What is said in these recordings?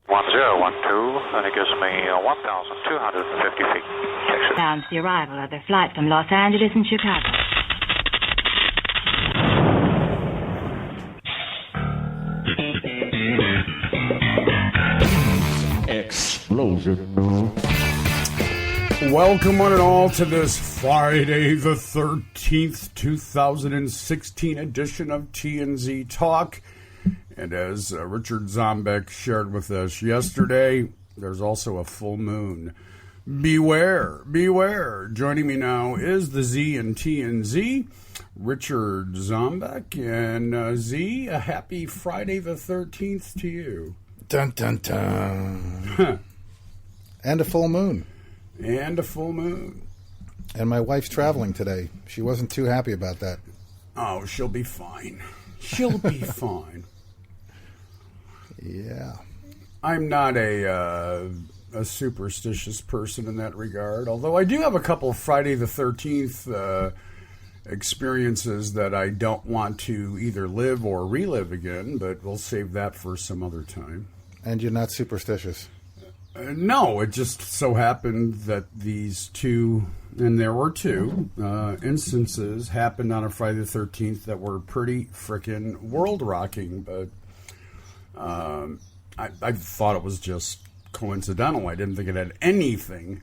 1012, and it gives me 1,250 feet. Announced the arrival of the flight from Los Angeles and Chicago. Explosion. Welcome one and all to this Friday the 13th, 2016 edition of TNZ Talk. And as Richard Zombeck shared with us yesterday, there's also a full moon. Beware, beware. Joining me now is the Z and TNZ, Richard Zombeck. And Z, a happy Friday the 13th to you. Dun, dun, dun. And a full moon. And a full moon. And my wife's traveling today. She wasn't too happy about that. Oh, she'll be fine. She'll be fine. Yeah. I'm not a superstitious person in that regard, although I do have a couple of Friday the 13th experiences that I don't want to either live or relive again, but we'll save that for some other time. And you're not superstitious? No, it just so happened that these two, and there were two, instances happened on a Friday the 13th that were pretty frickin' world-rocking, but I thought it was just coincidental. I didn't think it had anything,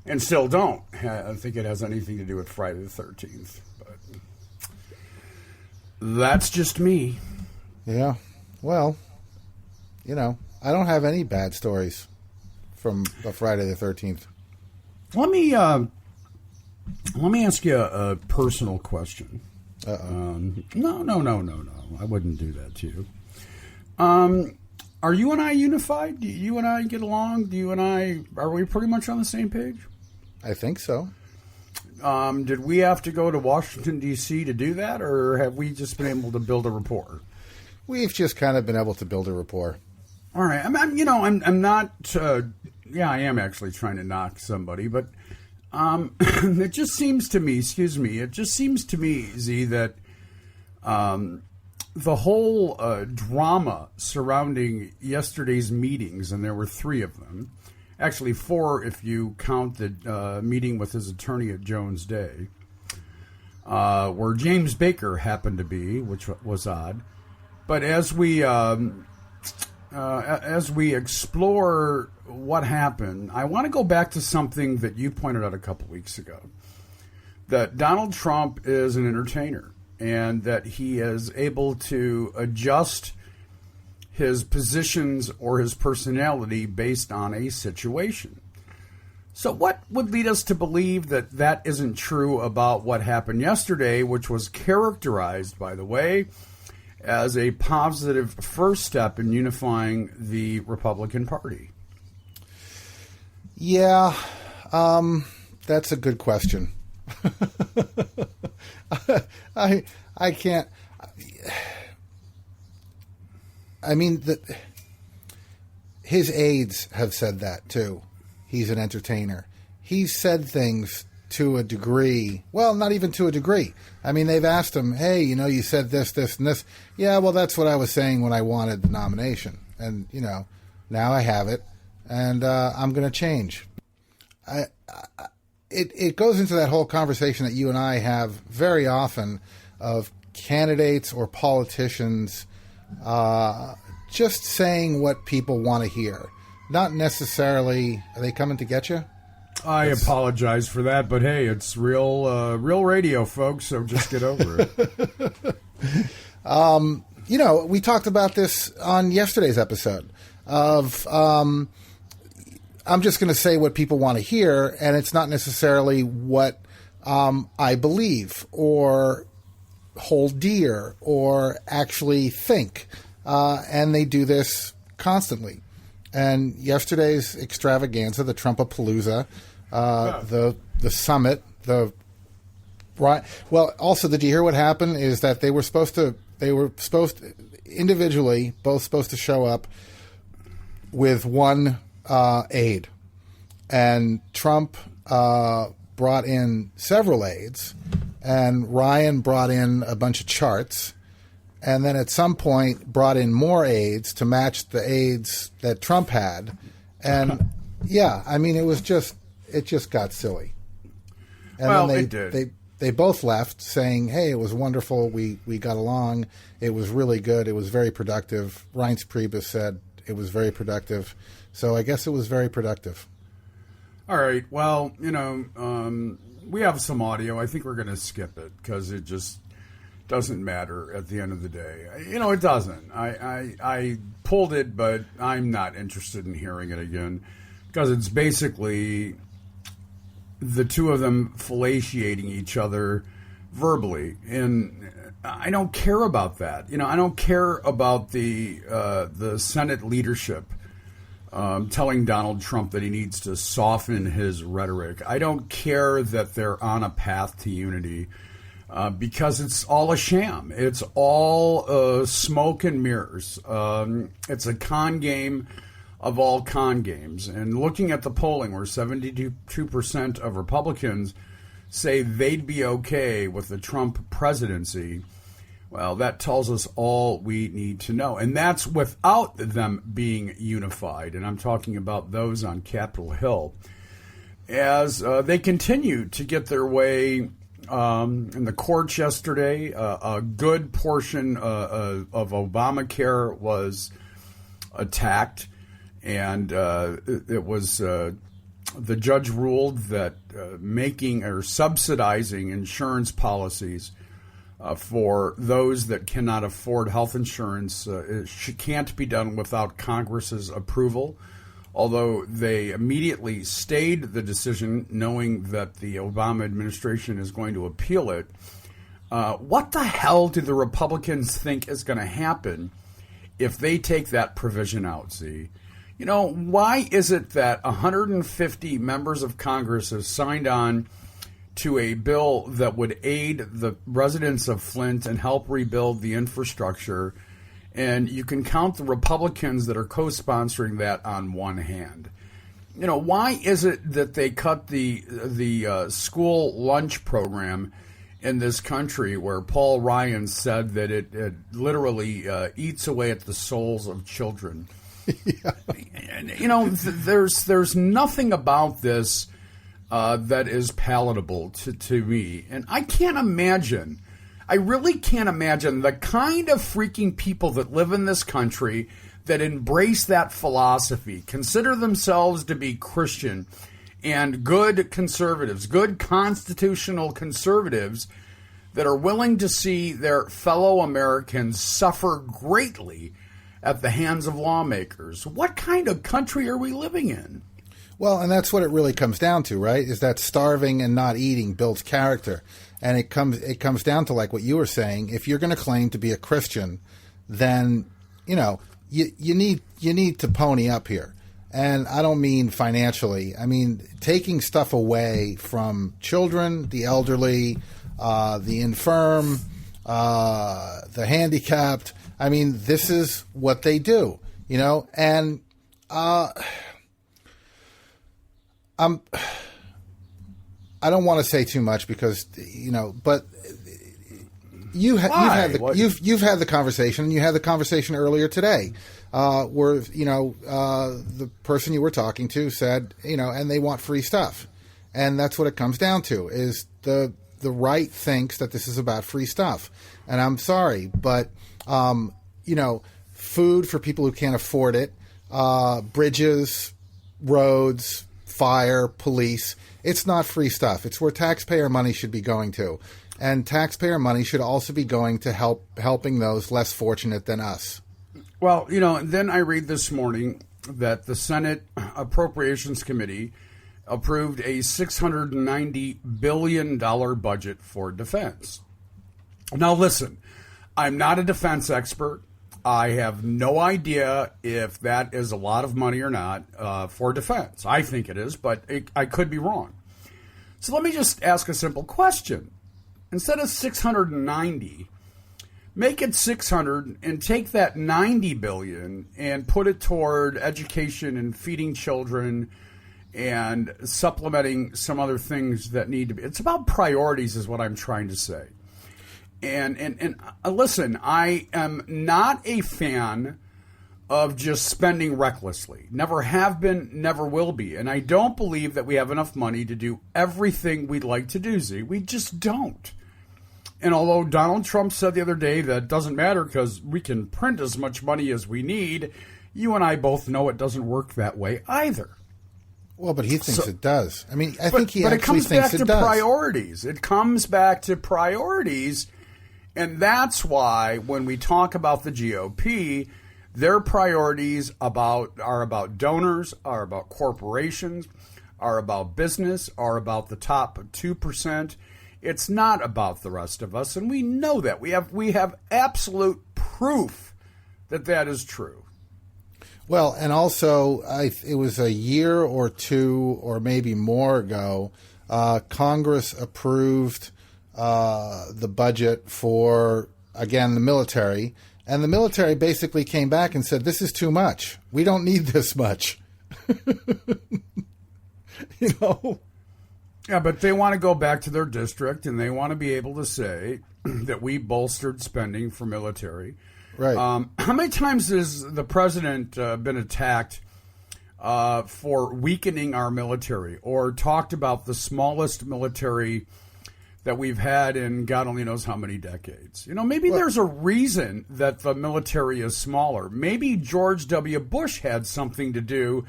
and still don't. I think it has anything to do with Friday the 13th, but that's just me. Yeah, well, you know, I don't have any bad stories from the Friday the 13th. Let me ask you a personal question. No. I wouldn't do that to you. Are you and I unified? Do you and I get along? Are we pretty much on the same page? I think so. Did we have to go to Washington, D.C. to do that, or have we just been able to build a rapport? We've just kind of been able to build a rapport. All right. I'm not... I am actually trying to knock somebody, but it just seems to me, Z, that the whole drama surrounding yesterday's meetings, and there were 3 of them, actually 4 if you count the meeting with his attorney at Jones Day, where James Baker happened to be, which was odd. But as we explore what happened, I want to go back to something that you pointed out a couple weeks ago, that Donald Trump is an entertainer and that he is able to adjust his positions or his personality based on a situation. So what would lead us to believe that that isn't true about what happened yesterday, which was characterized, by the way, as a positive first step in unifying the Republican Party? Yeah, that's a good question. I can't. I mean, his aides have said that too. He's an entertainer. He's said things to a degree. Well, not even to a degree. I mean, they've asked him, hey, you said this, this, and this. Yeah, well, that's what I was saying when I wanted the nomination. And, now I have it, and I'm going to change. It goes into that whole conversation that you and I have very often of candidates or politicians just saying what people want to hear. Not necessarily, are they coming to get you? I apologize for that, but hey, it's real radio, folks, so just get over it. We talked about this on yesterday's episode of I'm just going to say what people want to hear, and it's not necessarily what I believe or hold dear or actually think. And they do this constantly. And yesterday's extravaganza, the Trumpapalooza, the summit, also, did you hear what happened? Is that they were supposed to individually, both supposed to show up with one aide, and Trump brought in several aides, and Ryan brought in a bunch of charts, and then at some point brought in more aides to match the aides that Trump had. And yeah, I mean, it just got silly. And well, then it did. They both left saying, hey, it was wonderful. We got along. It was really good. It was very productive. Reince Priebus said it was very productive. So I guess it was very productive. All right. Well, we have some audio. I think we're going to skip it because it just doesn't matter at the end of the day. It doesn't. I pulled it, but I'm not interested in hearing it again because it's basically the two of them fellatiating each other verbally, and I don't care about that. I don't care about the Senate leadership telling Donald Trump that he needs to soften his rhetoric. I don't care that they're on a path to unity because it's all a sham. It's all smoke and mirrors. It's a con game of all con games. And looking at the polling where 72% of Republicans say they'd be okay with the Trump presidency, well, that tells us all we need to know. And that's without them being unified. And I'm talking about those on Capitol Hill. As they continue to get their way in the courts yesterday, a good portion of Obamacare was attacked. And it was the judge ruled that making or subsidizing insurance policies for those that cannot afford health insurance can't be done without Congress's approval, although they immediately stayed the decision knowing that the Obama administration is going to appeal it. What the hell do the Republicans think is going to happen if they take that provision out, Z? Why is it that 150 members of Congress have signed on to a bill that would aid the residents of Flint and help rebuild the infrastructure, and you can count the Republicans that are co-sponsoring that on one hand? Why is it that they cut the school lunch program in this country where Paul Ryan said that it literally eats away at the souls of children? Yeah. There's nothing about this that is palatable to me. And I really can't imagine the kind of freaking people that live in this country that embrace that philosophy, consider themselves to be Christian and good conservatives, good constitutional conservatives that are willing to see their fellow Americans suffer greatly at the hands of lawmakers. What kind of country are we living in? Well, and that's what it really comes down to, right? Is that starving and not eating builds character. And it comes down to, like what you were saying, if you're going to claim to be a Christian, then, you need to pony up here. And I don't mean financially. I mean taking stuff away from children, the elderly, the infirm, the handicapped. I mean, this is what they do, and I don't want to say too much because, but you've had the conversation, and you had the conversation earlier today, where, the person you were talking to said, and they want free stuff. And that's what it comes down to, is the right thinks that this is about free stuff. And I'm sorry, but food for people who can't afford it, bridges, roads, fire, police. It's not free stuff. It's where taxpayer money should be going to. And taxpayer money should also be going to helping those less fortunate than us. Well, then I read this morning that the Senate Appropriations Committee approved a $690 billion budget for defense. Now, listen, I'm not a defense expert. I have no idea if that is a lot of money or not for defense. I think it is, but I could be wrong. So let me just ask a simple question. Instead of 690, make it 600 and take that 90 billion and put it toward education and feeding children and supplementing some other things that need to be. It's about priorities is what I'm trying to say. And listen, I am not a fan of just spending recklessly. Never have been, never will be. And I don't believe that we have enough money to do everything we'd like to do, Z. We just don't. And although Donald Trump said the other day that it doesn't matter because we can print as much money as we need, you and I both know it doesn't work that way either. Well, but he thinks it does. I mean, I think he but actually thinks it does. But it comes back to priorities. It comes back to priorities. And that's why when we talk about the GOP, their priorities are about donors, are about corporations, are about business, are about the top 2%. It's not about the rest of us, and we know that. We have absolute proof that that is true. Well, and also, it was a year or two or maybe more ago, Congress approved the budget for, again, the military. And the military basically came back and said, this is too much. We don't need this much. You know? Yeah, but they want to go back to their district, and they want to be able to say that we bolstered spending for military. Right. How many times has the president been attacked for weakening our military, or talked about the smallest military that we've had in God only knows how many decades? You know, maybe there's a reason that the military is smaller. Maybe George W. Bush had something to do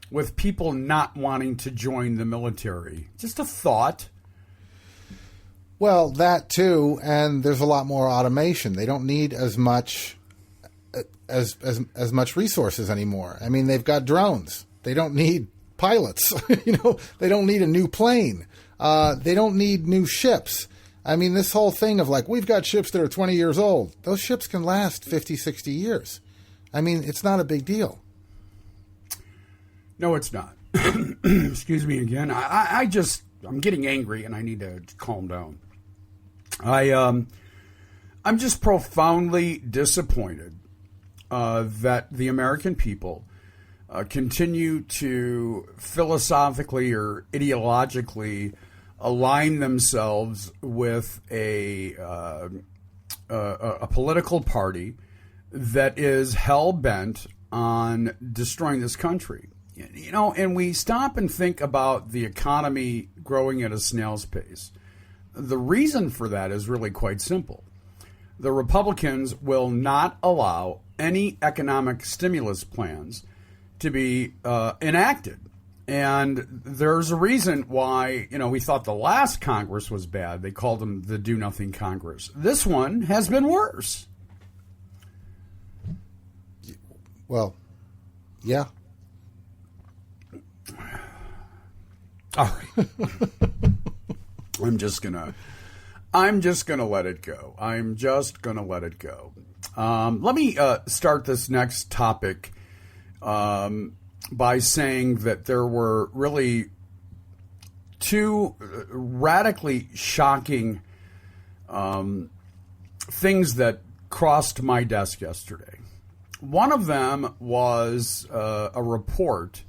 with people not wanting to join the military. Just a thought. Well, that too, and there's a lot more automation. They don't need as much as much resources anymore. I mean, they've got drones. They don't need pilots. You know, they don't need a new plane. They don't need new ships. I mean, this whole thing of like, we've got ships that are 20 years old. Those ships can last 50, 60 years. I mean, it's not a big deal. No, it's not. Excuse me again. I'm getting angry and I need to calm down. I'm just profoundly disappointed that the American people continue to philosophically or ideologically align themselves with a political party that is hell-bent on destroying this country. You know, and we stop and think about the economy growing at a snail's pace. The reason for that is really quite simple. The Republicans will not allow any economic stimulus plans to be enacted. And there's a reason why, you know, we thought the last Congress was bad. They called them the Do-Nothing Congress. This one has been worse. Well, yeah. All right. I'm just gonna let it go. I'm just gonna let it go. Let me start this next topic by saying that there were really two radically shocking things that crossed my desk yesterday. One of them was a report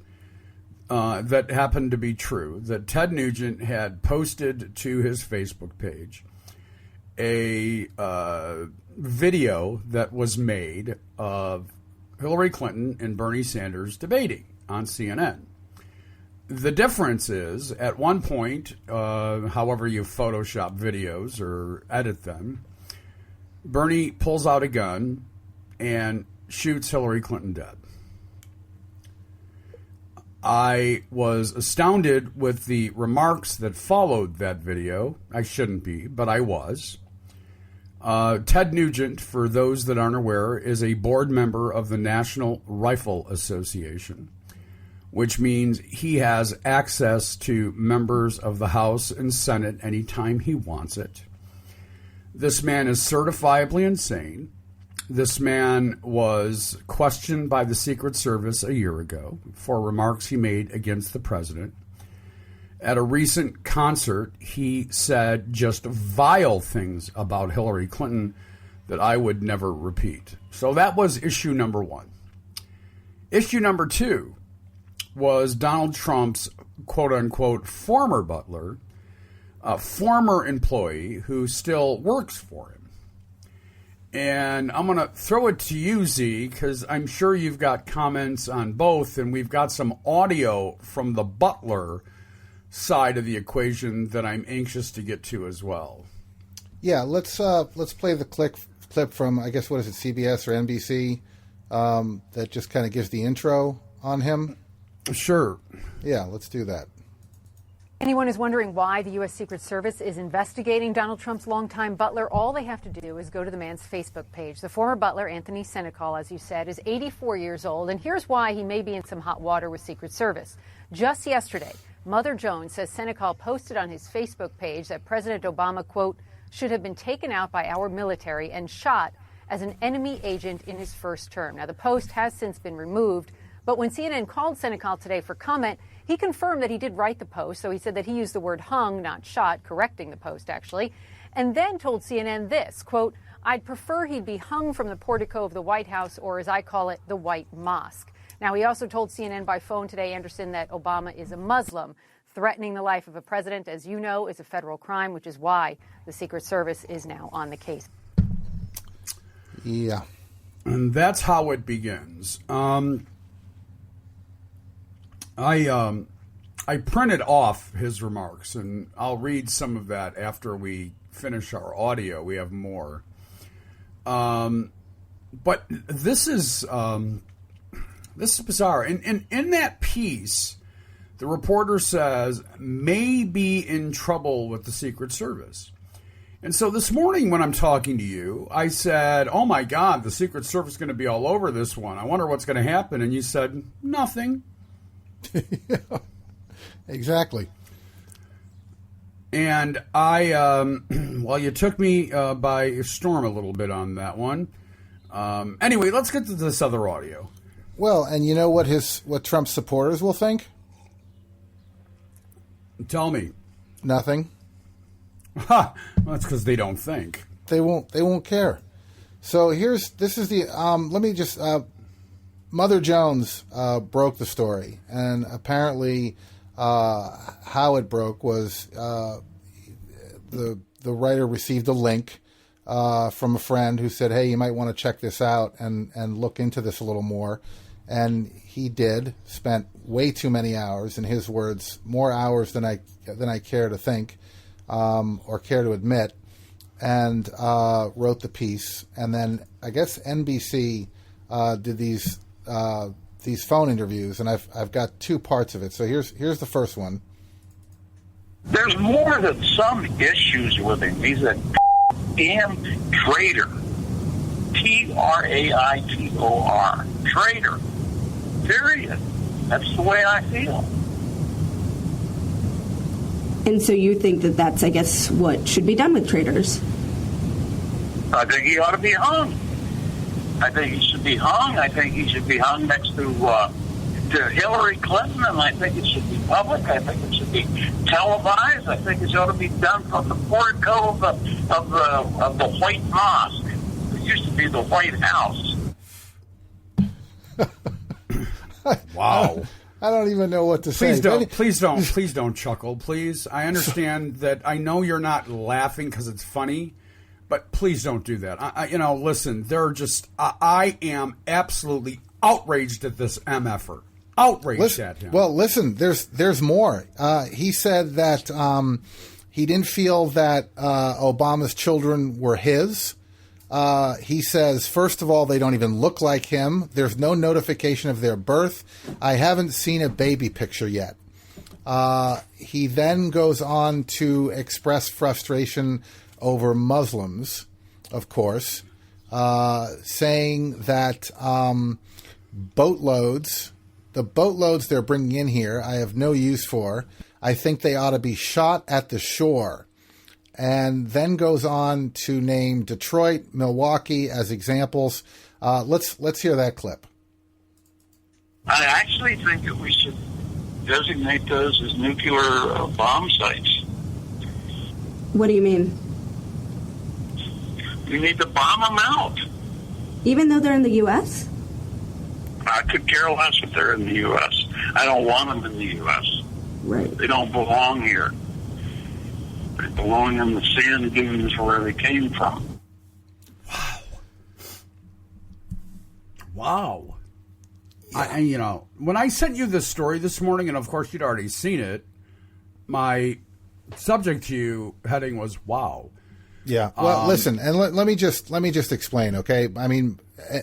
that happened to be true, that Ted Nugent had posted to his Facebook page a video that was made of Hillary Clinton and Bernie Sanders debating on CNN. The difference is, at one point, however you Photoshop videos or edit them, Bernie pulls out a gun and shoots Hillary Clinton dead. I was astounded with the remarks that followed that video. I shouldn't be, but I was. Ted Nugent, for those that aren't aware, is a board member of the National Rifle Association, which means he has access to members of the House and Senate anytime he wants it. This man is certifiably insane. This man was questioned by the Secret Service a year ago for remarks he made against the president. At a recent concert, he said just vile things about Hillary Clinton that I would never repeat. So that was issue number one. Issue number two was Donald Trump's quote-unquote former butler, a former employee who still works for him. And I'm going to throw it to you, Z, because I'm sure you've got comments on both, and we've got some audio from the butler side of the equation that I'm anxious to get to as well. Yeah, let's play the clip from, I guess, what is it, CBS or NBC, that just kind of gives the intro on him. Sure. Yeah, let's do that. Anyone is wondering why the U.S. Secret Service is investigating Donald Trump's longtime butler, all they have to do is go to the man's Facebook page. The former butler, Anthony Senecal, as you said, is 84 years old, and here's why he may be in some hot water with Secret Service. Just yesterday, Mother Jones says Senecal posted on his Facebook page that President Obama, quote, should have been taken out by our military and shot as an enemy agent in his first term. Now, the post has since been removed, but when CNN called Senecal today for comment, he confirmed that he did write the post, so he said that he used the word hung, not shot, correcting the post, actually, and then told CNN this, quote, I'd prefer he'd be hung from the portico of the White House, or as I call it, the White Mosque. Now, he also told CNN by phone today, Anderson, that Obama is a Muslim. Threatening the life of a president, as you know, is a federal crime, which is why the Secret Service is now on the case. Yeah. And that's how it begins. I printed off his remarks, and I'll read some of that after we finish our audio. We have more. But this is bizarre. And in that piece, the reporter says, may be in trouble with the Secret Service. And so this morning when I'm talking to you, I said, oh my God, the Secret Service is going to be all over this one. I wonder what's going to happen. And you said, nothing. Yeah, exactly. And I, well, you took me by storm a little bit on that one. Anyway, let's get to this other audio. Well, and you know what Trump's supporters will think? Tell me. Nothing. Ha! Well, that's because they don't think. They won't care. So this is the let me just Mother Jones broke the story, and apparently how it broke was the writer received a link from a friend who said, hey, you might want to check this out and look into this a little more. And he did, spent way too many hours, in his words, more hours than I care to think or care to admit, and wrote the piece. And then I guess NBC did these phone interviews, and I've got two parts of it. So here's the first one. There's more than some issues with him. He's a damn traitor. Traitor. Traitor. Period. That's the way I feel. And so you think that that's, I guess, what should be done with traitors? I think he ought to be hung. I think he should be hung. I think he should be hung next to Hillary Clinton, and I think it should be public. I think it should be televised. I think it ought to be done from the portico of the White Mosque. It used to be the White House. Wow. I don't even know what to say. Please don't chuckle, please. I understand that. I know you're not laughing because it's funny, but please don't do that. Listen, I am absolutely outraged at this MFer. Outraged at him. Well, listen, there's more. He said that he didn't feel that Obama's children were his. He says, first of all, they don't even look like him. There's no notification of their birth. I haven't seen a baby picture yet. He then goes on to express frustration over Muslims, of course, saying that the boatloads they're bringing in here, I have no use for. I think they ought to be shot at the shore. And then goes on to name Detroit, Milwaukee as examples. Let's hear that clip. I actually think that we should designate those as nuclear bomb sites. What do you mean? We need to bomb them out. Even though they're in the U.S.? I could care less if they're in the U.S. I don't want them in the U.S. Right. They don't belong here. They belong in the sand dunes where they came from. Wow. Wow. When I sent you this story this morning, and of course you'd already seen it, my subject to you heading was wow. Yeah. Well, listen, and let me just explain, okay? I mean,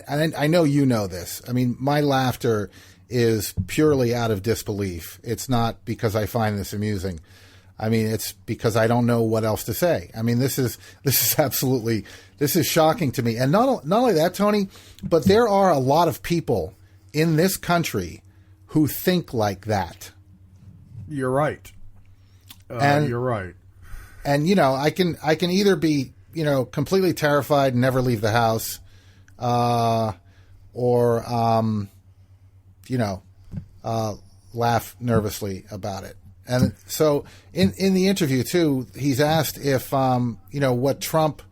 I know you know this. I mean, my laughter is purely out of disbelief. It's not because I find this amusing. I mean, it's because I don't know what else to say. I mean, this is shocking to me. And not only that, Tony, but there are a lot of people in this country who think like that. You're right. You're right. And I can either be completely terrified and never leave the house, or laugh nervously about it. And so in the interview too, he's asked if what Trump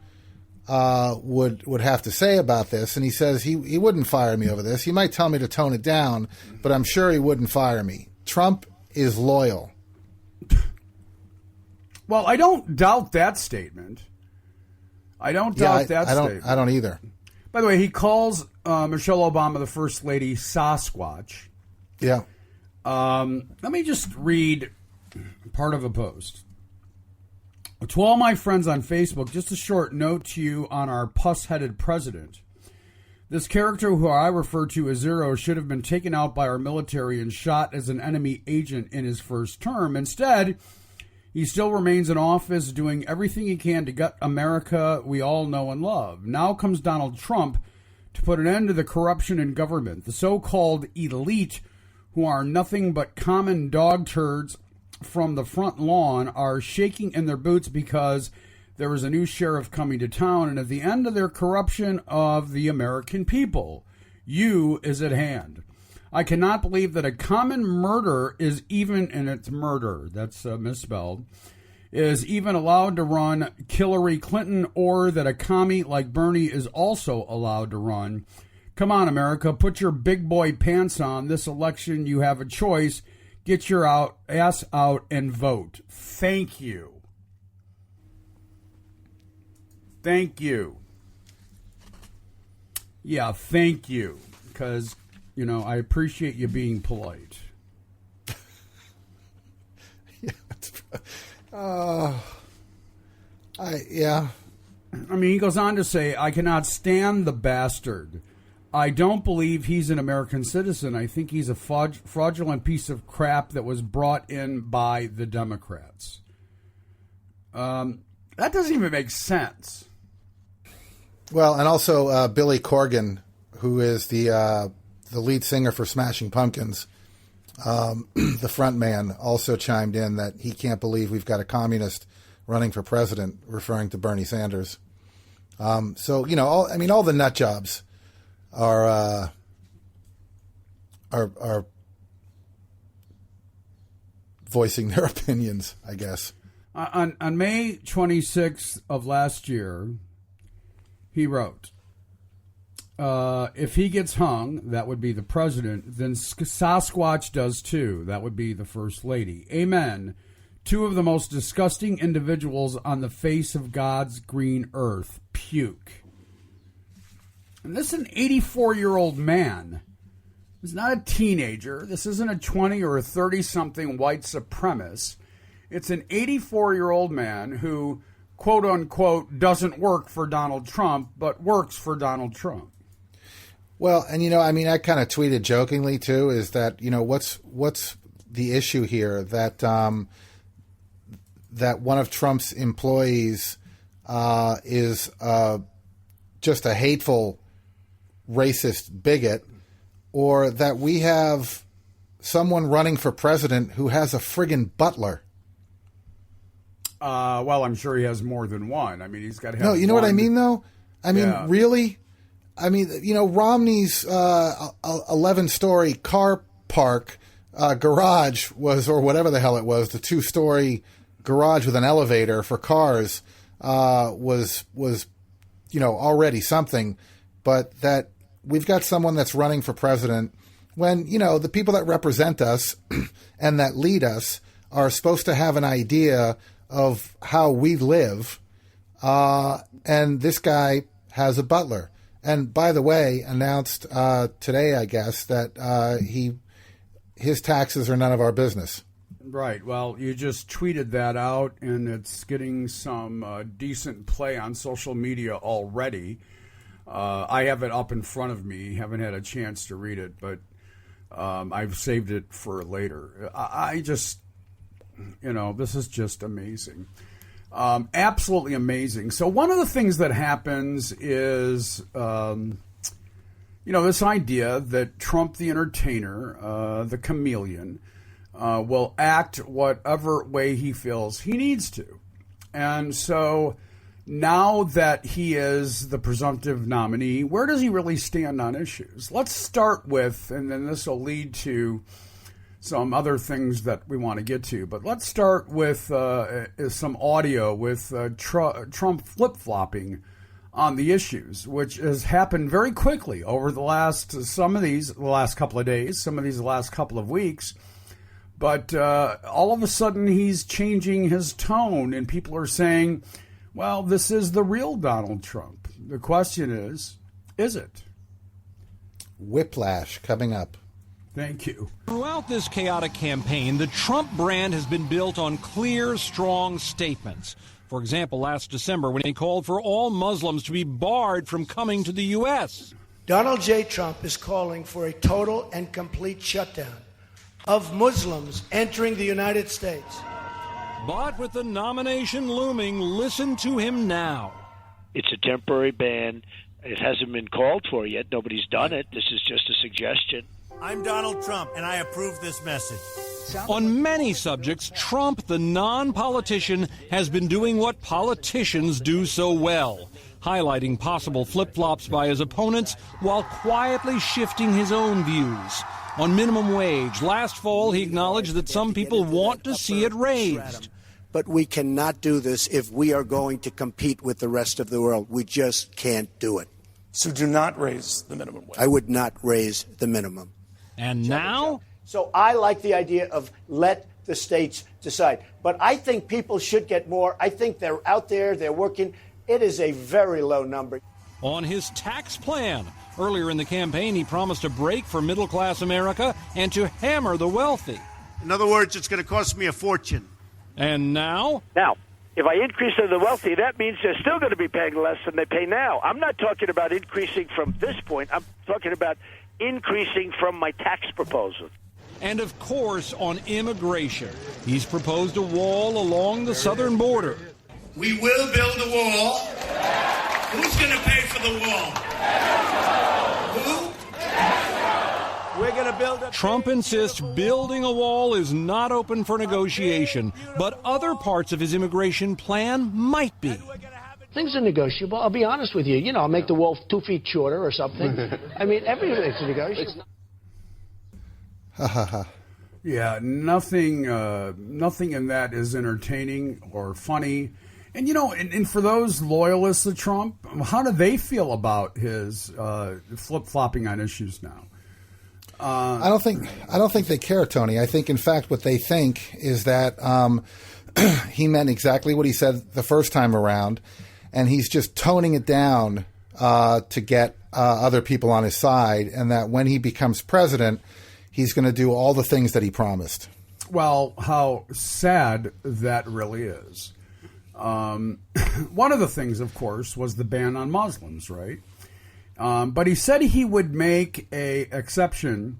would have to say about this, and he says he wouldn't fire me over this. He might tell me to tone it down, but I'm sure he wouldn't fire me. Trump is loyal. Well, I don't doubt that statement. I don't either. By the way, he calls Michelle Obama, the First Lady, Sasquatch. Yeah. Let me just read part of a post. To all my friends on Facebook, just a short note to you on our pus-headed president. This character, who I refer to as Zero, should have been taken out by our military and shot as an enemy agent in his first term. Instead, he still remains in office, doing everything he can to gut America we all know and love. Now comes Donald Trump to put an end to the corruption in government. The so-called elite, who are nothing but common dog turds from the front lawn, are shaking in their boots because there is a new sheriff coming to town, and at the end of their corruption of the American people, you is at hand. I cannot believe that a common murder is even, and it's murder, that's misspelled, is even allowed to run Hillary Clinton, or that a commie like Bernie is also allowed to run. Come on, America, put your big boy pants on. This election, you have a choice. Get your ass out and vote. Thank you. Thank you. Yeah, thank you. Because, I appreciate you being polite. Yeah. I mean, he goes on to say, I cannot stand the bastard. I don't believe he's an American citizen. I think he's a fraudulent piece of crap that was brought in by the Democrats. That doesn't even make sense. Well, and also Billy Corgan, who is the lead singer for Smashing Pumpkins, the front man, also chimed in that he can't believe we've got a communist running for president, referring to Bernie Sanders. All the nut jobs are voicing their opinions, I guess. On May 26th of last year, he wrote, if he gets hung, that would be the president, then Sasquatch does too. That would be the first lady. Amen. Two of the most disgusting individuals on the face of God's green earth. Puke. And this is an 84-year-old man. He's not a teenager. This isn't a 20 or a 30-something white supremacist. It's an 84-year-old man who, quote-unquote, doesn't work for Donald Trump, but works for Donald Trump. Well, and, I kind of tweeted jokingly, too, is that, what's the issue here? That that one of Trump's employees is just a hateful, racist bigot, or that we have someone running for president who has a friggin' butler. Well, I'm sure he has more than one. I mean, he's got to have No, you know one. what I mean, though? I mean, Yeah. really? I mean, Romney's 11-story car park garage was, or whatever the hell it was, the 2-story garage with an elevator for cars was already something. But that we've got someone that's running for president when, the people that represent us and that lead us are supposed to have an idea of how we live. And this guy has a butler. And by the way, announced today, I guess, that his taxes are none of our business. Right. Well, you just tweeted that out, and it's getting some decent play on social media already. I have it up in front of me. Haven't had a chance to read it, but I've saved it for later. I just, this is just amazing. Absolutely amazing. So one of the things that happens is, this idea that Trump the entertainer, the chameleon, will act whatever way he feels he needs to. And so now that he is the presumptive nominee, where does he really stand on issues? Let's start with, and then this will lead to some other things that we want to get to, but let's start with some audio with Trump flip-flopping on the issues, which has happened very quickly over the last couple of days, some of these the last couple of weeks. But all of a sudden he's changing his tone, and people are saying, well, this is the real Donald Trump. The question is it? Whiplash coming up. Thank you. Throughout this chaotic campaign, the Trump brand has been built on clear, strong statements. For example, last December when he called for all Muslims to be barred from coming to the U.S. Donald J. Trump is calling for a total and complete shutdown of Muslims entering the United States. But with the nomination looming, listen to him now. It's a temporary ban. It hasn't been called for yet. Nobody's done it. This is just a suggestion. I'm Donald Trump, and I approve this message. On many subjects, Trump, the non-politician, has been doing what politicians do so well, highlighting possible flip-flops by his opponents while quietly shifting his own views. On minimum wage, last fall he acknowledged that some people want to see it raised. But we cannot do this if we are going to compete with the rest of the world. We just can't do it. So do not raise the minimum wage. I would not raise the minimum. And now? So I like the idea of let the states decide. But I think people should get more. I think they're out there, they're working. It is a very low number. On his tax plan. Earlier in the campaign, he promised a break for middle-class America and to hammer the wealthy. In other words, it's going to cost me a fortune. And now? Now, if I increase to the wealthy, that means they're still going to be paying less than they pay now. I'm not talking about increasing from this point. I'm talking about increasing from my tax proposal. And, of course, on immigration. He's proposed a wall along the southern border. We will build a wall. Who's going to pay for the wall? Who? We're going to build a... Trump insists building a wall is not open for negotiation, but other parts of his immigration plan might be. Things are negotiable. I'll be honest with you. I'll make the wall 2 feet shorter or something. I mean, everything's negotiable. Yeah, nothing in that is entertaining or funny. And, and for those loyalists of Trump, how do they feel about his flip-flopping on issues now? I don't think they care, Tony. I think, in fact, what they think is that he meant exactly what he said the first time around, and he's just toning it down to get other people on his side, and that when he becomes president, he's going to do all the things that he promised. Well, how sad that really is. One of the things, of course, was the ban on Muslims, right? But he said he would make a exception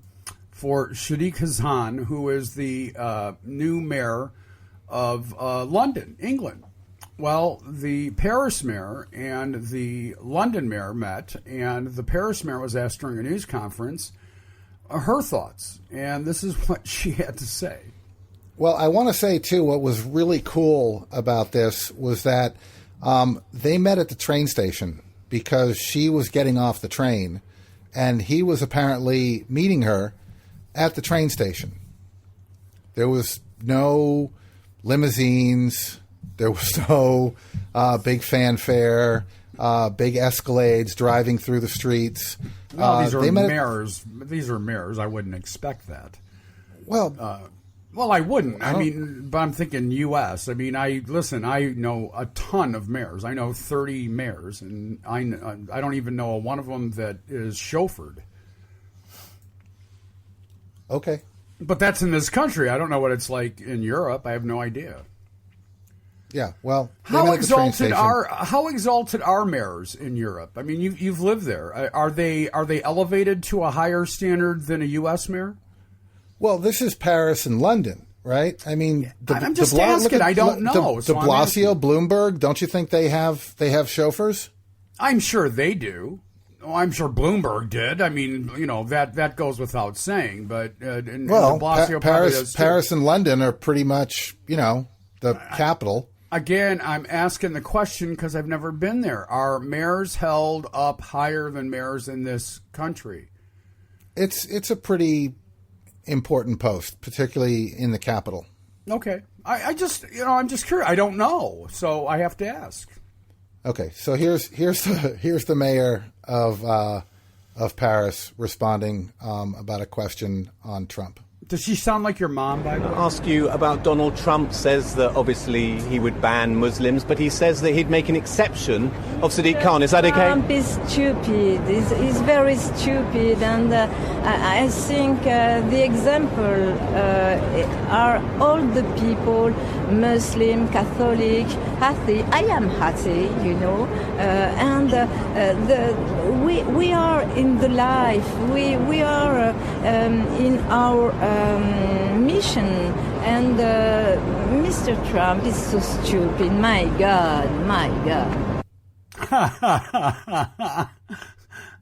for Sadiq Khan, who is the new mayor of London, England. Well, the Paris mayor and the London mayor met, and the Paris mayor was asked during a news conference her thoughts, and this is what she had to say. Well, I want to say, too, what was really cool about this was that they met at the train station because she was getting off the train, and he was apparently meeting her at the train station. There was no limousines. There was no big fanfare, big Escalades driving through the streets. Well, these are mayors. These are mayors. I wouldn't expect that. Well, Well, I wouldn't. I mean, but I'm thinking U.S. I mean, I know a ton of mayors. I know 30 mayors, and I don't even know one of them that is chauffeured. Okay. But that's in this country. I don't know what it's like in Europe. I have no idea. Yeah, well, how exalted are mayors in Europe? I mean, you've lived there. Are they elevated to a higher standard than a U.S. mayor? Well, this is Paris and London, right? I mean, I'm just asking. I don't know. De Blasio, Bloomberg. Don't you think they have chauffeurs? I'm sure they do. Oh, I'm sure Bloomberg did. I mean, that goes without saying. But De Blasio Paris and London are pretty much the capital. Again, I'm asking the question because I've never been there. Are mayors held up higher than mayors in this country? It's a pretty important post, particularly in the capital. Okay. I'm just curious. I don't know, so I have to ask. Okay, so here's the mayor of Paris responding about a question on Trump. Does she sound like your mom, by the way? I'll ask you about Donald Trump. Says that obviously he would ban Muslims, but he says that he'd make an exception of Sadiq Khan. Is that okay? Trump is stupid. He's very stupid, and I think the example are all the people, Muslim, Catholic, Hathi. I am Hathi, and we are in the life. We are in our mission, and Mr. Trump is so stupid. My God.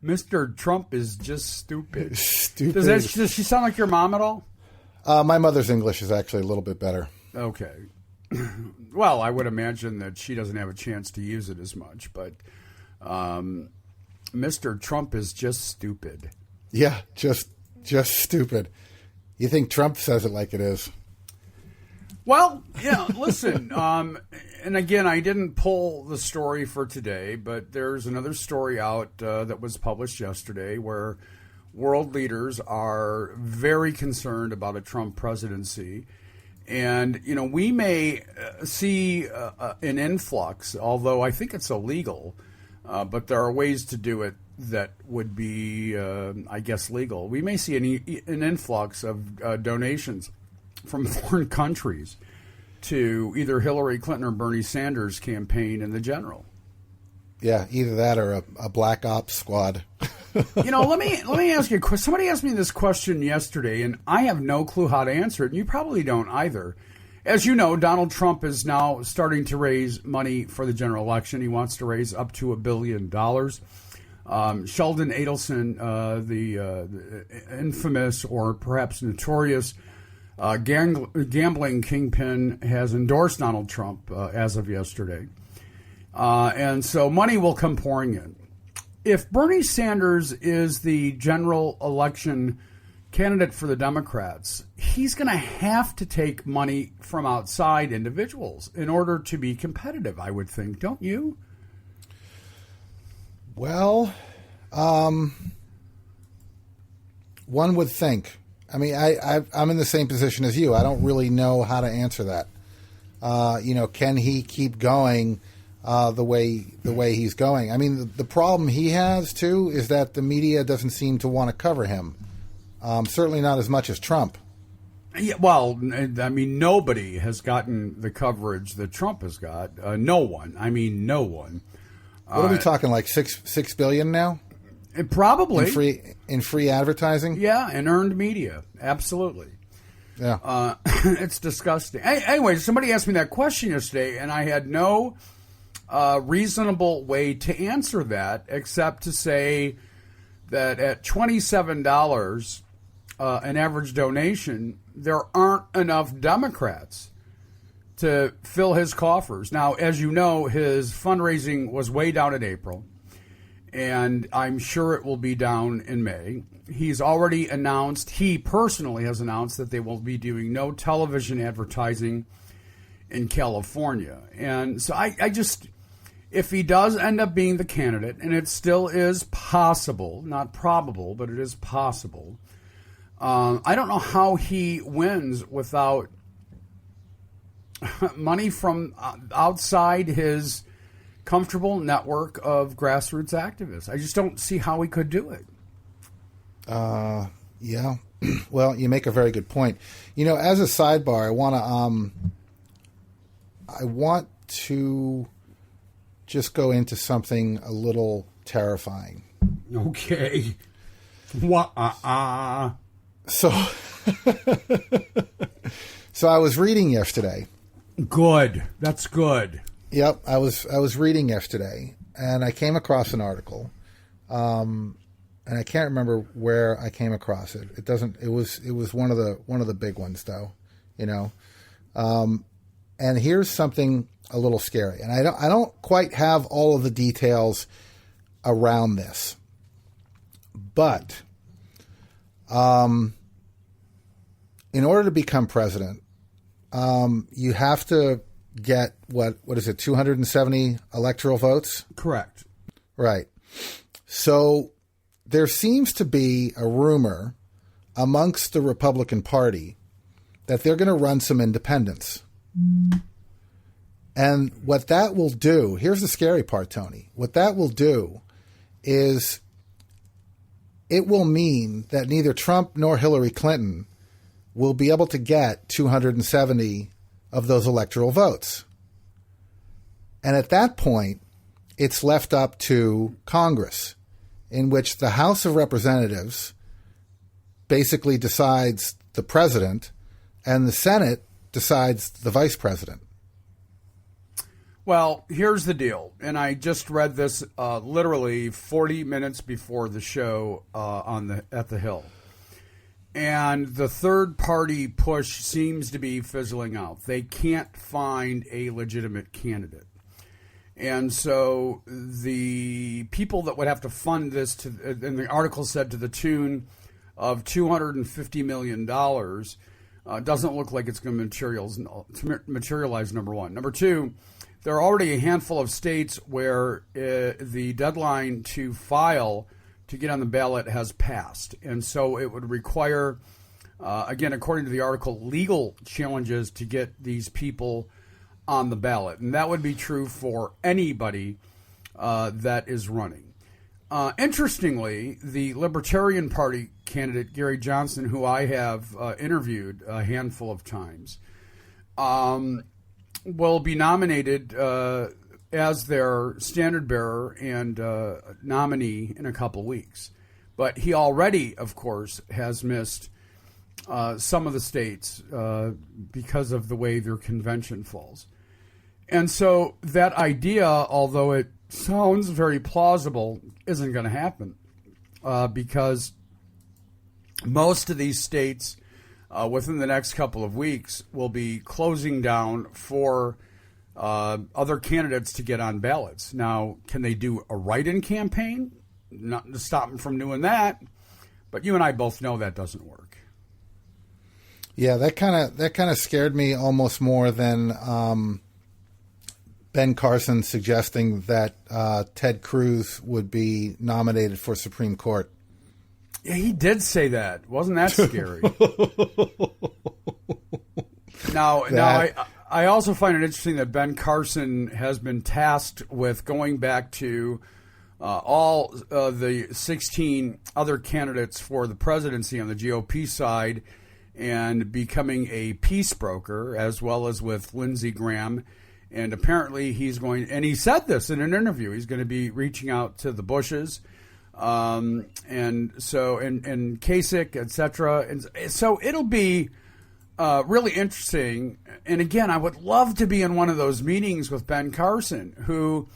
Mr. Trump is just stupid. Does she sound like your mom at all? My mother's English is actually a little bit better. Okay. Well, I would imagine that she doesn't have a chance to use it as much, but Mr. Trump is just stupid. Yeah, just stupid. You think Trump says it like it is? Well, listen, and again, I didn't pull the story for today, but there's another story out that was published yesterday where world leaders are very concerned about a Trump presidency. And, we may see an influx, although I think it's illegal, but there are ways to do it that would be, I guess, legal. We may see an influx of donations from foreign countries to either Hillary Clinton or Bernie Sanders' campaign in the general. Yeah, either that or a black ops squad. Let me ask you a question. Somebody asked me this question yesterday, and I have no clue how to answer it, and you probably don't either. As you know, Donald Trump is now starting to raise money for the general election. He wants to raise up to $1 billion. Sheldon Adelson, the infamous or perhaps notorious gambling kingpin, has endorsed Donald Trump as of yesterday. And so money will come pouring in. If Bernie Sanders is the general election candidate for the Democrats, he's going to have to take money from outside individuals in order to be competitive, I would think. Don't you? Well, one would think. I mean, I'm in the same position as you. I don't really know how to answer that. Can he keep going the way he's going? I mean, the problem he has, too, is that the media doesn't seem to want to cover him. Certainly not as much as Trump. Yeah, well, I mean, nobody has gotten the coverage that Trump has got. No one. I mean, no one. What are we talking, like $6 billion now? Probably in free advertising. Yeah, and earned media, absolutely. Yeah, it's disgusting. Anyway, somebody asked me that question yesterday, and I had no reasonable way to answer that except to say that at $27 an average donation, there aren't enough Democrats to fill his coffers. Now, as you know, his fundraising was way down in April, and I'm sure it will be down in May. He's already announced, he personally has announced that they will be doing no television advertising in California. And so I just, if he does end up being the candidate, and it still is possible, not probable, but it is possible, I don't know how he wins without money from outside his comfortable network of grassroots activists. I just don't see how he could do it. Yeah. Well, you make a very good point. As a sidebar, I want to just go into something a little terrifying. Okay. So I was reading yesterday. Good. That's good. Yep, I was reading yesterday, and I came across an article, and I can't remember where I came across it. It was one of the big ones, though, and here's something a little scary, and I don't quite have all of the details around this, but in order to become president, you have to get what is it, 270 electoral votes? Correct. Right. So there seems to be a rumor amongst the Republican Party that they're going to run some independents. And what that will do, here's the scary part, Tony. What that will do is it will mean that neither Trump nor Hillary Clinton will be able to get 270 of those electoral votes. And at that point, it's left up to Congress, in which the House of Representatives basically decides the president and the Senate decides the vice president. Well, here's the deal, and I just read this literally 40 minutes before the show at the Hill. And the third-party push seems to be fizzling out. They can't find a legitimate candidate. And so the people that would have to fund this, and the article said to the tune of $250 million, doesn't look like it's going to materialize, number one. Number two, there are already a handful of states where the deadline to file to get on the ballot has passed. And so it would require, again, according to the article, legal challenges to get these people on the ballot. And that would be true for anybody that is running. Interestingly, the Libertarian Party candidate, Gary Johnson, who I have interviewed a handful of times, will be nominated as their standard bearer and nominee in a couple of weeks. But he already, of course, has missed some of the states because of the way their convention falls. And so that idea, although it sounds very plausible, isn't going to happen because most of these states within the next couple of weeks will be closing down for other candidates to get on ballots. Now, can they do a write-in campaign? Nothing to stop them from doing that. But you and I both know that doesn't work. Yeah, that kind of scared me almost more than Ben Carson suggesting that Ted Cruz would be nominated for Supreme Court. Yeah, he did say that. Wasn't that scary? Now, I also find it interesting that Ben Carson has been tasked with going back to all the 16 other candidates for the presidency on the GOP side and becoming a peace broker, as well as with Lindsey Graham. And apparently he's going, and he said this in an interview, he's going to be reaching out to the Bushes, and Kasich, etc. And so it'll be really interesting. And again, I would love to be in one of those meetings with Ben Carson, who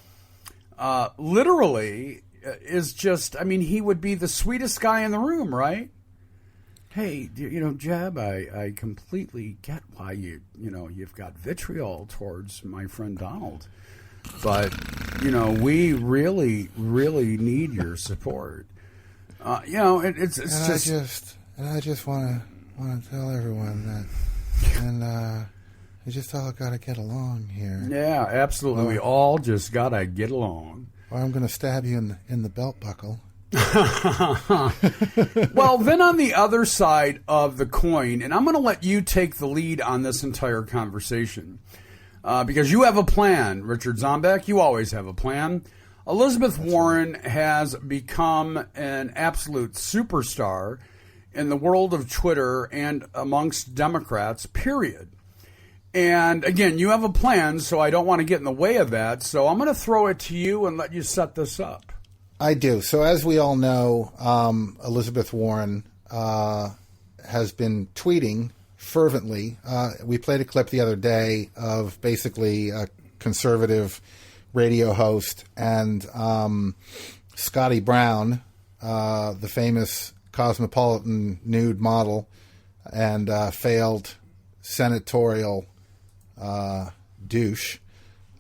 literally is just, I mean, he would be the sweetest guy in the room, right? Hey, Jeb, I completely get why you've got vitriol towards my friend Donald. But, we really, really need your support. It's just... I just want to tell everyone that, and we just all got to get along here. Yeah, absolutely. We all just got to get along. Or I'm going to stab you in the belt buckle. Well, then on the other side of the coin, and I'm going to let you take the lead on this entire conversation, because you have a plan, Richard Zombeck. You always have a plan. Elizabeth Warren has become an absolute superstar in the world of Twitter and amongst Democrats, period. And again, you have a plan, so I don't want to get in the way of that. So I'm going to throw it to you and let you set this up. I do. So as we all know, Elizabeth Warren has been tweeting fervently. We played a clip the other day of basically a conservative radio host and Scotty Brown, the famous cosmopolitan nude model and failed senatorial douche,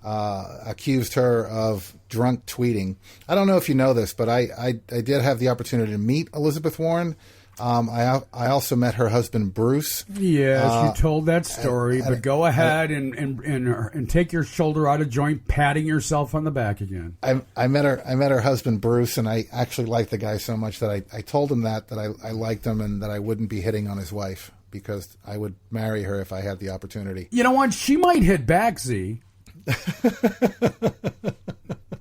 accused her of drunk tweeting. I don't know if you know this, but I did have the opportunity to meet Elizabeth Warren. I also met her husband, Bruce. Yes, you told that story, but go ahead and take your shoulder out of joint, patting yourself on the back again. I met her husband, Bruce, and I actually liked the guy so much that I told him that I liked him and that I wouldn't be hitting on his wife because I would marry her if I had the opportunity. You know what? She might hit back, Z.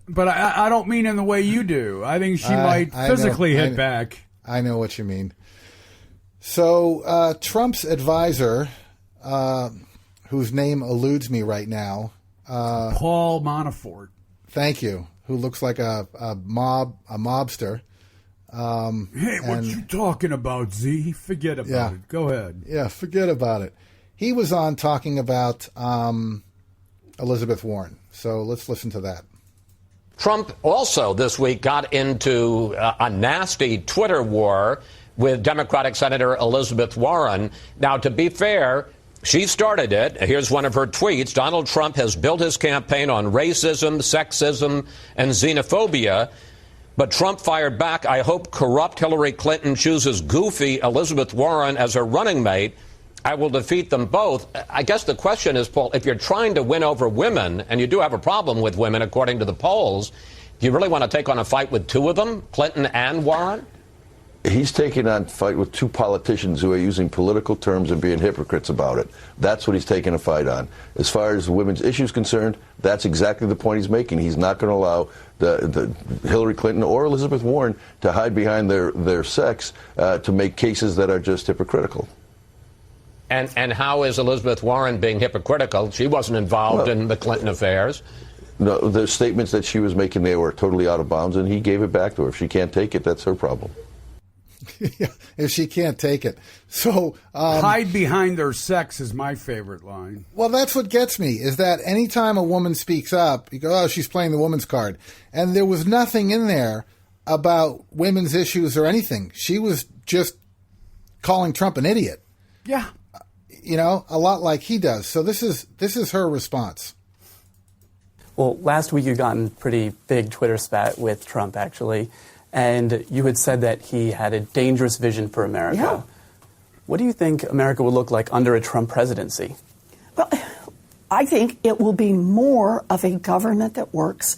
But I don't mean in the way you do. I think she might physically hit back. I know what you mean. So Trump's advisor, whose name eludes me right now, Paul Manafort. Thank you. Who looks like a mobster. Hey, what you talking about, Z? Forget about it. Go ahead. Yeah, forget about it. He was on talking about Elizabeth Warren. So let's listen to that. Trump also this week got into a nasty Twitter war with Democratic Senator Elizabeth Warren. Now, to be fair, she started it. Here's one of her tweets. Donald Trump has built his campaign on racism, sexism, and xenophobia. But Trump fired back. I hope corrupt Hillary Clinton chooses goofy Elizabeth Warren as her running mate. I will defeat them both. I guess the question is, Paul, if you're trying to win over women, and you do have a problem with women according to the polls, do you really want to take on a fight with two of them, Clinton and Warren? He's taking on a fight with two politicians who are using political terms and being hypocrites about it. That's what he's taking a fight on. As far as the women's issue is concerned, that's exactly the point he's making. He's not going to allow the Hillary Clinton or Elizabeth Warren to hide behind their sex to make cases that are just hypocritical. And how is Elizabeth Warren being hypocritical? She wasn't involved in the Clinton affairs. No, the statements that she was making there were totally out of bounds, and he gave it back to her. If she can't take it, that's her problem. If she can't take it. So hide behind their sex is my favorite line. Well, that's what gets me, is that anytime a woman speaks up, you go, oh, she's playing the woman's card. And there was nothing in there about women's issues or anything. She was just calling Trump an idiot. Yeah. You know, a lot like he does. So this is her response. Well, last week you got in pretty big Twitter spat with Trump, actually. And you had said that he had a dangerous vision for America. Yeah. What do you think America will look like under a Trump presidency? Well, I think it will be more of a government that works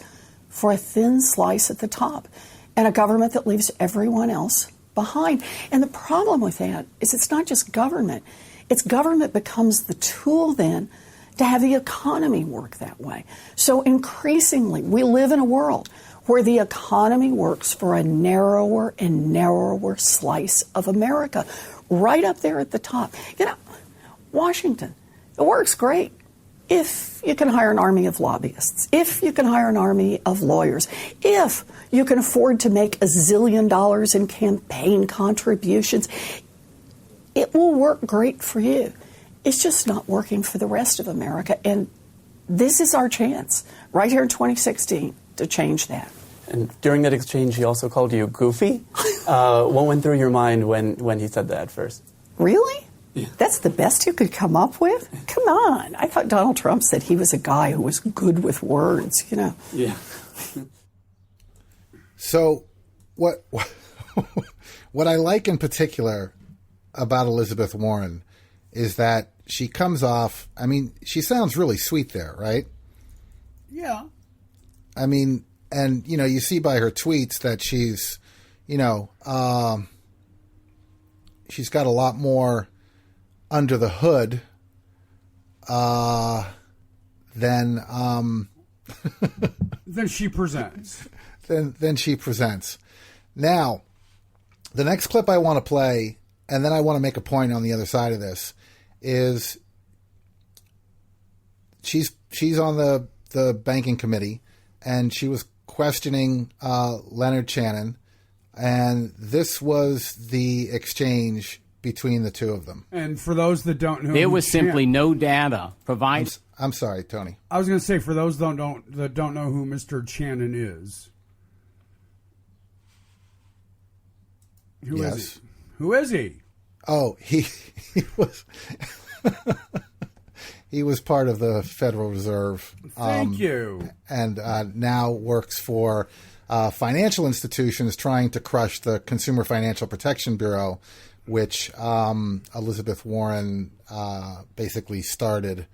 for a thin slice at the top and a government that leaves everyone else behind. And the problem with that is it's not just government. It's government becomes the tool then to have the economy work that way. So increasingly, we live in a world where the economy works for a narrower and narrower slice of America, right up there at the top. You know, Washington, it works great if you can hire an army of lobbyists, if you can hire an army of lawyers, if you can afford to make $1 zillion in campaign contributions. It will work great for you. It's just not working for the rest of America. And this is our chance, right here in 2016, to change that. And during that exchange, he also called you goofy. What went through your mind when he said that first? Really? Yeah. That's the best you could come up with? Come on. I thought Donald Trump said he was a guy who was good with words, you know. Yeah. So what I like in particular about Elizabeth Warren is that she comes off, I mean, she sounds really sweet there, right? Yeah. I mean, and, you know, you see by her tweets that she's, she's got a lot more under the hood than she presents. Than she presents. Now, the next clip I want to play, and then I want to make a point on the other side of this, is she's on the banking committee, and she was questioning Leonard Shannon, and this was the exchange between the two of them. And for those that don't know, there was simply no data provided. I'm sorry, Tony. I was going to say, for those that don't know who Mr. Shannon is. Who is he? Who is he? Oh, he was he was part of the Federal Reserve. Thank you. And now works for financial institutions trying to crush the Consumer Financial Protection Bureau, which Elizabeth Warren basically started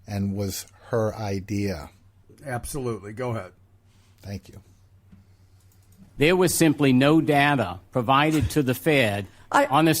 and was her idea. Absolutely. Go ahead. Thank you. There was simply no data provided to the Fed on a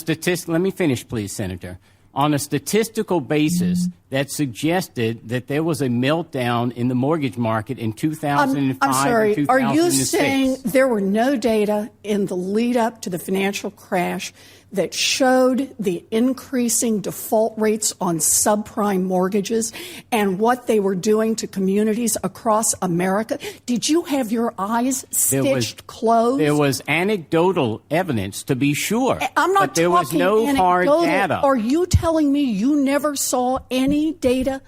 let me finish, please, Senator. On a statistical basis that suggested that there was a meltdown in the mortgage market in 2005 I'm sorry, and 2006. are you saying there were no data in the lead up to the financial crash that showed the increasing default rates on subprime mortgages and what they were doing to communities across America? Did you have your eyes stitched closed? There was anecdotal evidence, to be sure. I'm not but there was talking no hard anecdotal. data. Are you telling me you never saw any data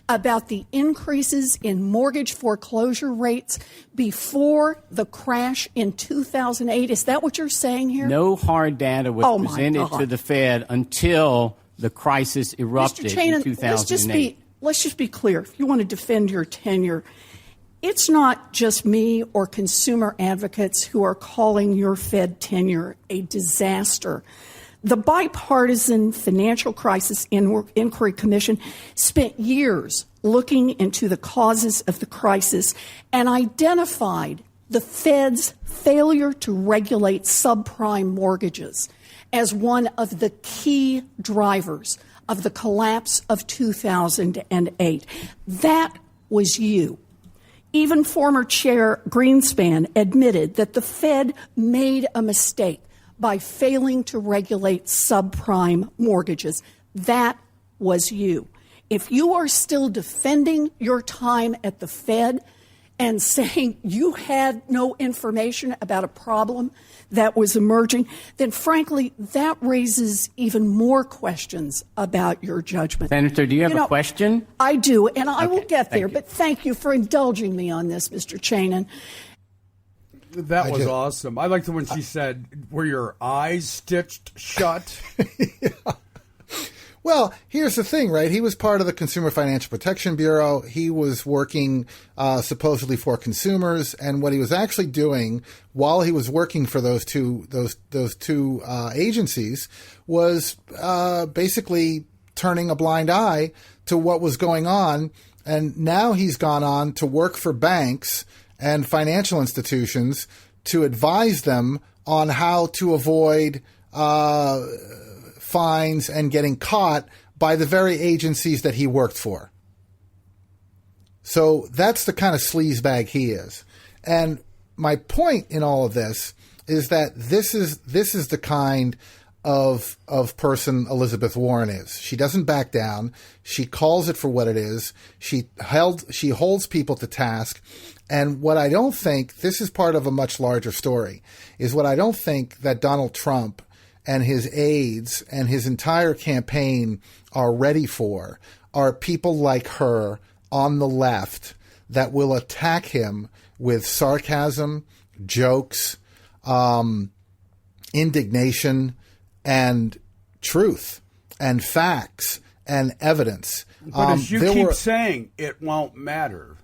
about the increases in mortgage foreclosure rates before the crash in 2008? Is that what you're saying here? No hard data was presented to the Fed until the crisis erupted Mr. Chanin, in 2008. let's just be clear. If you want to defend your tenure, it's not just me or consumer advocates who are calling your Fed tenure a disaster. The Bipartisan Financial Crisis Inquiry Commission spent years looking into the causes of the crisis and identified the Fed's failure to regulate subprime mortgages as one of the key drivers of the collapse of 2008. That was you. Even former Chair Greenspan admitted that the Fed made a mistake by failing to regulate subprime mortgages. That was you. If you are still defending your time at the Fed and saying you had no information about a problem that was emerging, then frankly, that raises even more questions about your judgment. Senator, do you have a question? I do, and I will get there, but thank you for indulging me on this, Mr. Chanin. That was awesome. I liked it when she said, were your eyes stitched shut? Yeah. Well, here's the thing, right? He was part of the Consumer Financial Protection Bureau. He was working supposedly for consumers, and what he was actually doing while he was working for those two agencies was basically turning a blind eye to what was going on. And now he's gone on to work for banks and financial institutions to advise them on how to avoid fines and getting caught by the very agencies that he worked for. So that's the kind of sleazebag he is. And my point in all of this is that this is the kind of person Elizabeth Warren is. She doesn't back down. She calls it for what it is. She holds people to task. And what I don't think, this is part of a much larger story, is what I don't think that Donald Trump and his aides and his entire campaign are ready for are people like her on the left that will attack him with sarcasm, jokes, indignation, and truth, and facts, and evidence. But as you keep saying, it won't matter.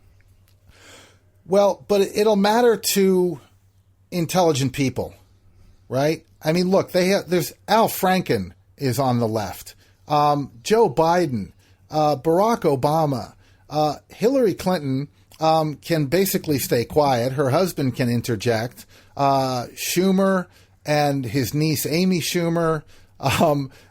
Well, but it'll matter to intelligent people, right? I mean, look, there's Al Franken is on the left, Joe Biden, Barack Obama, Hillary Clinton can basically stay quiet. Her husband can interject. Schumer and his niece Amy Schumer.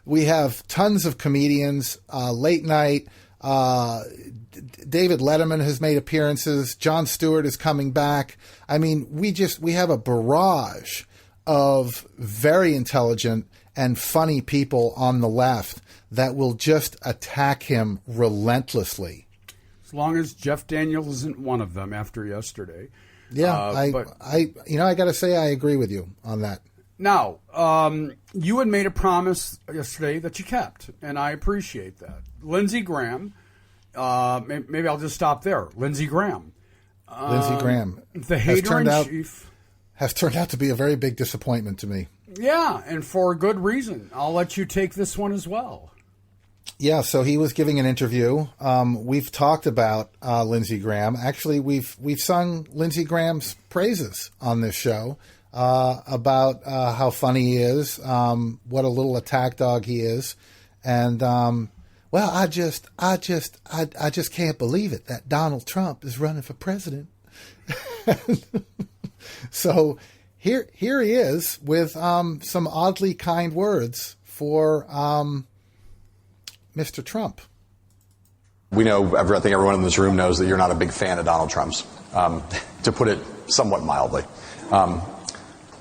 We have tons of comedians, late night. David Letterman has made appearances. Jon Stewart is coming back. I mean, we have a barrage of very intelligent and funny people on the left that will just attack him relentlessly. As long as Jeff Daniels isn't one of them after yesterday. Yeah, I got to say I agree with you on that. Now, you had made a promise yesterday that you kept, and I appreciate that. Lindsey Graham, maybe I'll just stop there. Lindsey Graham. The hater-in-chief. Has turned out to be a very big disappointment to me. Yeah, and for a good reason. I'll let you take this one as well. Yeah, so he was giving an interview. We've talked about Lindsey Graham. Actually, we've sung Lindsey Graham's praises on this show about how funny he is, what a little attack dog he is, and well, I just can't believe it that Donald Trump is running for president. So here he is with some oddly kind words for Mr. Trump. We know, I think everyone in this room knows that you're not a big fan of Donald Trump's, to put it somewhat mildly.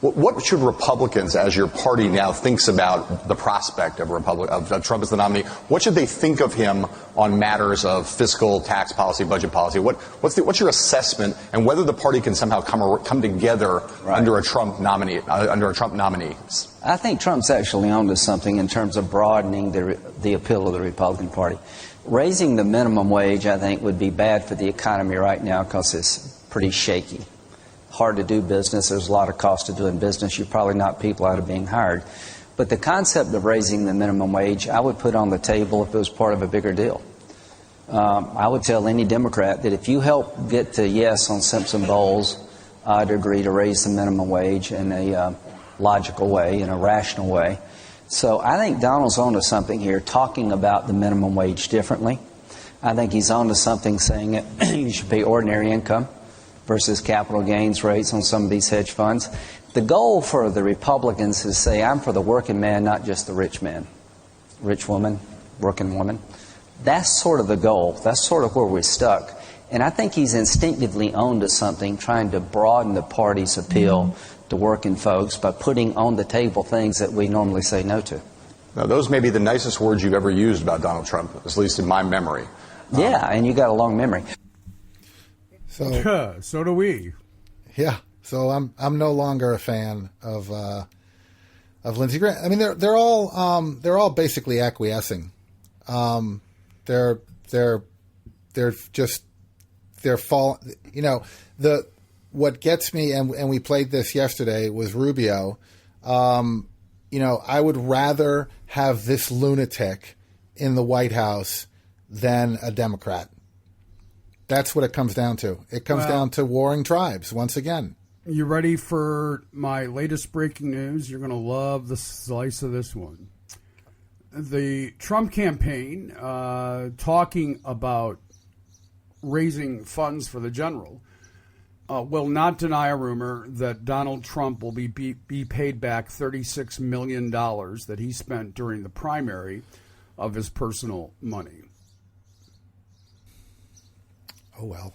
What should Republicans, as your party now thinks about the prospect of Trump as the nominee, what should they think of him on matters of fiscal, tax policy, budget policy? What's your assessment, and whether the party can somehow come together under a Trump nominee? I think Trump's actually onto something in terms of broadening the appeal of the Republican Party. Raising the minimum wage, I think, would be bad for the economy right now because it's pretty shaky. Hard to do business. There's a lot of cost to doing business. You probably knock people out of being hired. But the concept of raising the minimum wage, I would put on the table if it was part of a bigger deal. I would tell any Democrat that if you help get to yes on Simpson Bowles, I'd agree to raise the minimum wage in a logical way, in a rational way. So I think Donald's onto something here, talking about the minimum wage differently. I think he's onto something saying that you should pay ordinary income versus capital gains rates on some of these hedge funds. The goal for the Republicans is to say, I'm for the working man, not just the rich man. Rich woman, working woman. That's sort of the goal. That's sort of where we're stuck. And I think he's instinctively owned to something, trying to broaden the party's appeal to working folks by putting on the table things that we normally say no to. Now, those may be the nicest words you've ever used about Donald Trump, at least in my memory. Yeah, and you got a long memory. So do we. Yeah. So I'm no longer a fan of Lindsey Graham. I mean, they're all basically acquiescing. They're fall. You know, what gets me, and we played this yesterday, was Rubio. You know, I would rather have this lunatic in the White House than a Democrat. That's what it comes down to. It comes down to warring tribes once again. You ready for my latest breaking news? You're going to love the slice of this one. The Trump campaign, talking about raising funds for the general, will not deny a rumor that Donald Trump will be paid back $36 million that he spent during the primary of his personal money. Oh, well.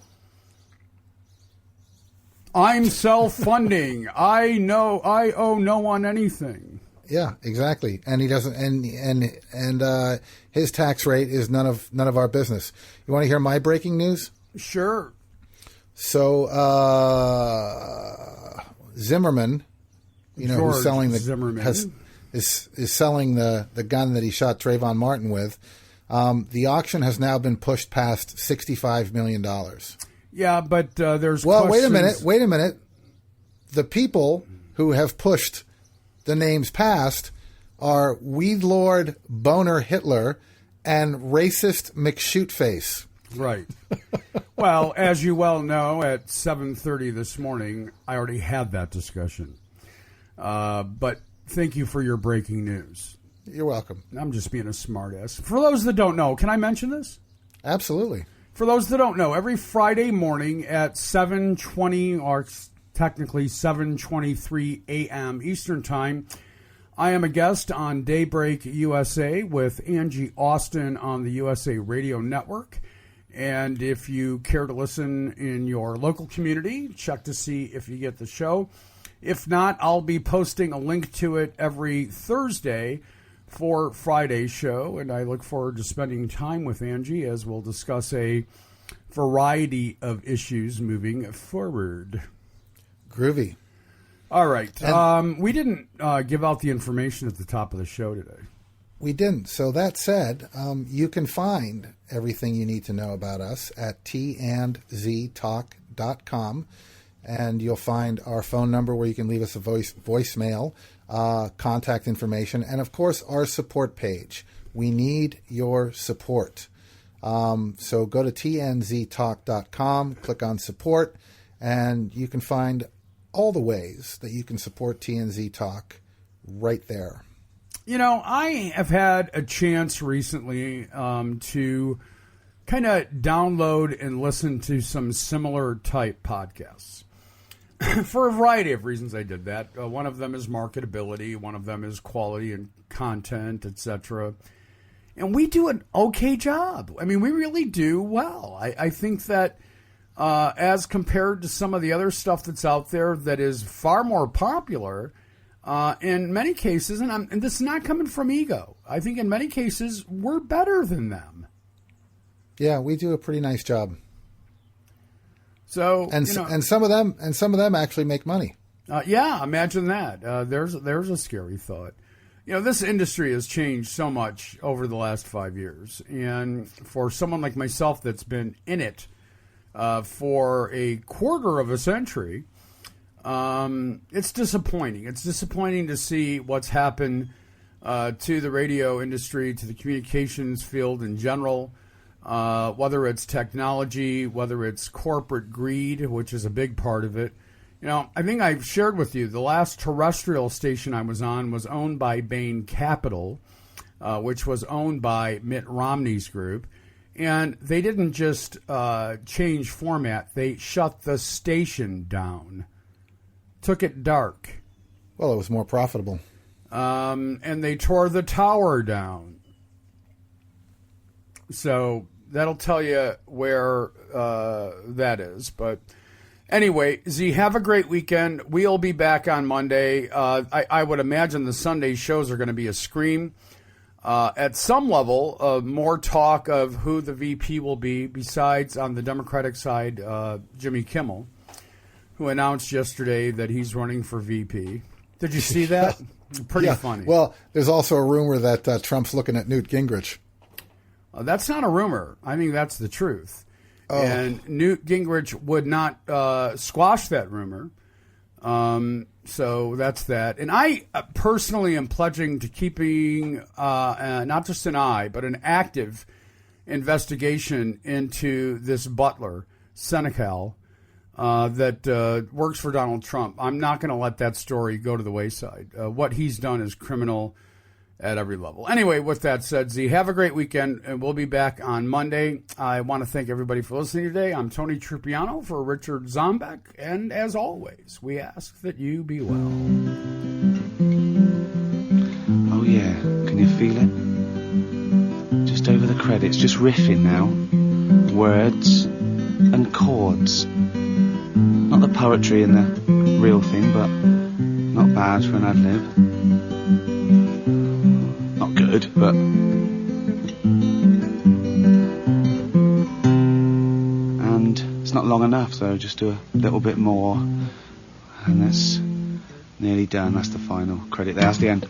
I'm self-funding. I owe no one anything. Yeah, exactly. And he doesn't, and his tax rate is none of our business. You want to hear my breaking news? Sure. So, Zimmerman, you know, who's selling is selling the gun that he shot Trayvon Martin with. The auction has now been pushed past $65 million. Yeah, but there's questions. Wait a minute. The people who have pushed the names past are Weed Lord Boner Hitler and racist McShootface. Right. Well, as you well know, at 7:30 this morning, I already had that discussion. But thank you for your breaking news. You're welcome. I'm just being a smartass. For those that don't know, can I mention this? Absolutely. For those that don't know, every Friday morning at 7:20 or technically 7:23 a.m. Eastern Time. I am a guest on Daybreak USA with Angie Austin on the USA Radio Network. And if you care to listen in your local community, check to see if you get the show. If not, I'll be posting a link to it every Thursday for Friday's show. And I look forward to spending time with Angie as we'll discuss a variety of issues moving forward. Groovy. All right. We didn't give out the information at the top of the show today. We didn't. So that said, you can find everything you need to know about us at tandztalk.com. And you'll find our phone number where you can leave us a voicemail, contact information, and, of course, our support page. We need your support. So go to tandztalk.com, click on support, and you can find all the ways that you can support TNZ Talk right there. You know, I have had a chance recently to kind of download and listen to some similar type podcasts. For a variety of reasons I did that. One of them is marketability. One of them is quality and content, etc. And we do an okay job. I mean, we really do well. I think that as compared to some of the other stuff that's out there that is far more popular, in many cases, and this is not coming from ego, I think in many cases we're better than them. Yeah, we do a pretty nice job. So and some of them actually make money. Yeah, imagine that. There's a scary thought. You know, this industry has changed so much over the last 5 years, and for someone like myself that's been in it for a quarter of a century, it's disappointing. It's disappointing to see what's happened to the radio industry, to the communications field in general, whether it's technology, whether it's corporate greed, which is a big part of it. You know, I think I've shared with you, the last terrestrial station I was on was owned by Bain Capital, which was owned by Mitt Romney's group. And they didn't just change format. They shut the station down. Took it dark. Well, it was more profitable. And they tore the tower down. So that'll tell you where that is. But anyway, Z, have a great weekend. We'll be back on Monday. I would imagine the Sunday shows are going to be a scream. At some level, more talk of who the VP will be, besides on the Democratic side, Jimmy Kimmel, who announced yesterday that he's running for VP. Did you see that? Pretty funny. Well, there's also a rumor that Trump's looking at Newt Gingrich. That's not a rumor. I think that's the truth. Oh. And Newt Gingrich would not squash that rumor. So that's that. And I personally am pledging to keeping not just an eye, but an active investigation into this butler, Senecal, that works for Donald Trump. I'm not going to let that story go to the wayside. What he's done is criminal at every level. Anyway, with that said, Z, have a great weekend, and we'll be back on Monday. I want to thank everybody for listening today. I'm Tony Trupiano for Richard Zombeck, and as always, we ask that you be well. Oh yeah, can you feel it? Just over the credits, just riffing now. Words and chords. Not the poetry and the real thing, but not bad for an ad-lib. Not good, but and it's not long enough, so just do a little bit more, and that's nearly done. That's the final credit there. That's the end.